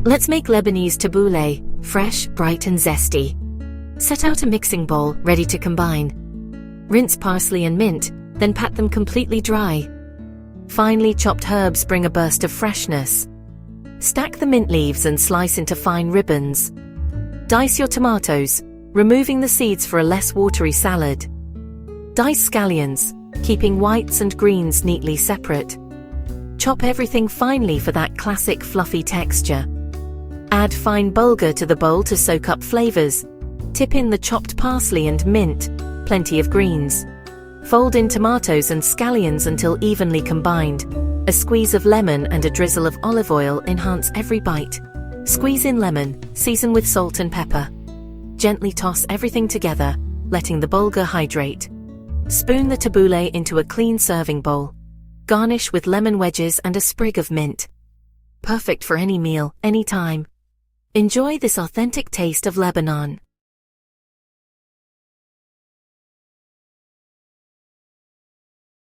Let's make Lebanese tabouleh, fresh, bright and zesty. Set out a mixing bowl, ready to combine. Rinse parsley and mint, then pat them completely dry. Finely chopped herbs bring a burst of freshness. Stack the mint leaves and slice into fine ribbons. Dice your tomatoes, removing the seeds for a less watery salad. Dice scallions, keeping whites and greens neatly separate. Chop everything finely for that classic fluffy texture. Add fine bulgur to the bowl to soak up flavors. Tip in the chopped parsley and mint, plenty of greens. Fold in tomatoes and scallions until evenly combined. A squeeze of lemon and a drizzle of olive oil enhance every bite. Squeeze in lemon, season with salt and pepper. Gently toss everything together, letting the bulgur hydrate. Spoon the tabouleh into a clean serving bowl. Garnish with lemon wedges and a sprig of mint. Perfect for any meal, anytime. Enjoy this authentic taste of Lebanon.